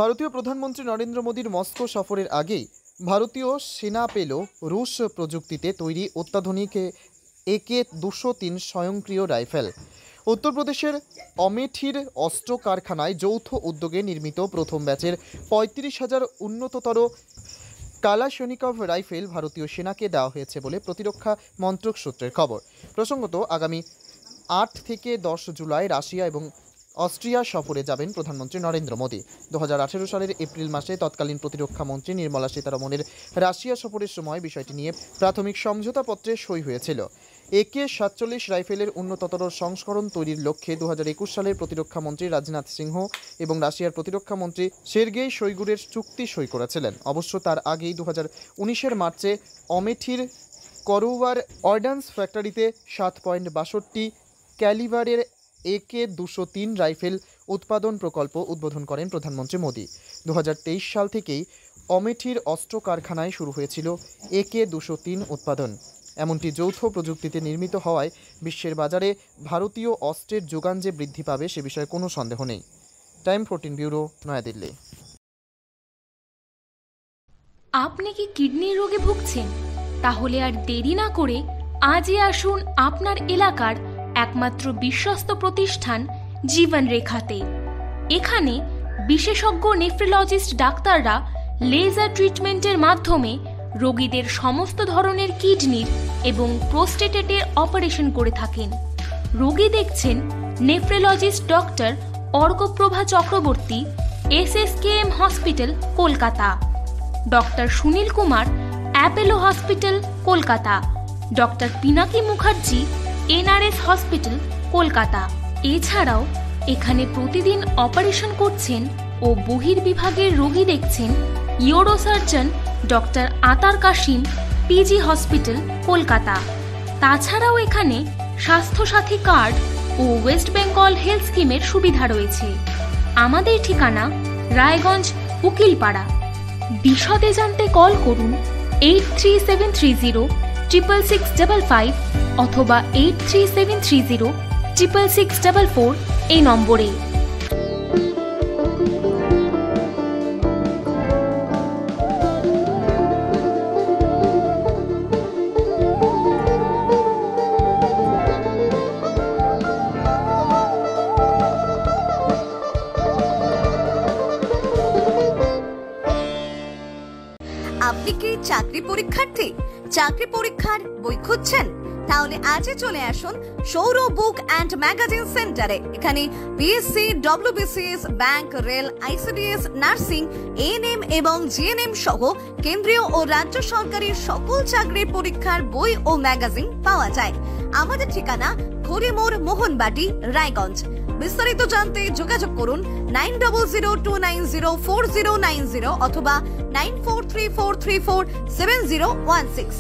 ভারতীয় প্রধানমন্ত্রী নরেন্দ্র মোদীর মস্কো সফরের আগেই ভারতীয় সেনা পেল রুশ প্রযুক্তিতে তৈরি অত্যাধুনিক AK-203 স্বয়ংক্রিয় রাইফেল। উত্তরপ্রদেশের অমেঠির অস্ত্র কারখানায় যৌথ উদ্যোগে নির্মিত প্রথম ব্যাচের 35,000 উন্নততর কালাশনিকভ রাইফেল ভারতীয় সেনাকে দেওয়া হয়েছে বলে প্রতিরক্ষা মন্ত্রক সূত্রের খবর। প্রসঙ্গত, আগামী 8 থেকে 10 জুলাই রাশিয়া এবং অস্ট্রিয়া সফরে যাবেন প্রধানমন্ত্রী নরেন্দ্র মোদী। 2018 সালের এপ্রিল মাসে তৎকালীন প্রতিরক্ষা মন্ত্রী নির্মলা সীতারমণের রাশিয়া সফরের সময় বিষয়টি নিয়ে প্রাথমিক সমঝোতাপত্রে সই হয়েছিল। AK-47 রাইফেলের উন্নততর সংস্করণ তৈরির লক্ষ্যে 2021 সালের প্রতিরক্ষা মন্ত্রী রাজনাথ সিংহ এবং রাশিয়ার প্রতিরক্ষা মন্ত্রী সের্গেই শোইগুরের চুক্তি সই করেছিলেন। অবশ্য তার আগেই 2019 মার্চে অমেঠির করোভার অর্ডন্যান্স ফ্যাক্টরিতে 7.62 ক্যালিভারের AK-203 রাইফেল উৎপাদন প্রকল্প উদ্বোধন করেন প্রধানমন্ত্রী মোদী। 2023 সাল থেকেই অমেঠির অস্ত্র কারখানায় শুরু হয়েছিল AK-203 উৎপাদন। এমনটি যৌথ প্রযুক্তিতে নির্মিত হওয়ায় বিশ্বের বাজারে ভারতীয় অস্ত্রের যোগান যে বৃদ্ধি পাবে সে বিষয়ে কোনো সন্দেহ নেই। Time 14 bureau, New Delhi. আপনি কি কিডনি রোগে ভুগছেন? তাহলে আর দেরি না করে আজই আসুন আপনার এলাকার একমাত্র বিশ্বস্ত প্রতিষ্ঠান জীবন রেখাতে। এখানে বিশেষজ্ঞ নেফ্রোলজিস্ট ডাক্তাররা লেজার ট্রিটমেন্টের মাধ্যমে রোগীদের সমস্ত ধরনের কিডনির এবং প্রোস্টেটের অপারেশন করে থাকেন। রোগী দেখছেন nephrologist doctor Arkaprabha Chakraborty, SSKM hospital, Kolkata; doctor Sunil Kumar, Apollo hospital, Kolkata; doctor Pinaki Mukherjee, NRS hospital, Kolkata. এছাড়াও এখানে প্রতিদিন অপারেশন করছেন ও বহির্বিভাগের রোগী দেখছেন ইউরোসার্জন ডক্টর আতার কাশিম, PG হসপিটাল, কলকাতা। তাছাড়াও এখানে স্বাস্থ্যসাথী কার্ড ও ওয়েস্ট বেঙ্গল হেলথ স্কিমের সুবিধা রয়েছে। আমাদের ঠিকানা রায়গঞ্জ, উকিলপাড়া। বিশদে জানতে কল করুন 8373066655 অথবা 8373066644 এই নম্বরে। আপনি কি চাকরি পরীক্ষার্থী? চাকরি পরীক্ষার বই খুঁজছেন? তাহলে আজই চলে আসুন সৌরভ বুক অ্যান্ড ম্যাগাজিন সেন্টারে। এখানে BSc, WBCS, bank, rail, ICDS, nursing, ANM এবং GNM সহ কেন্দ্রীয় ও রাজ্য সরকারের সকল চাকরির পরীক্ষার বই ও ম্যাগাজিন পাওয়া যায়। আমাদের ঠিকানা খড়িমোড়, মোহনবাটি, রায়গঞ্জ। বিস্তারিত জানতে যোগাযোগ করুন 9002904090 অথবা 9434347016।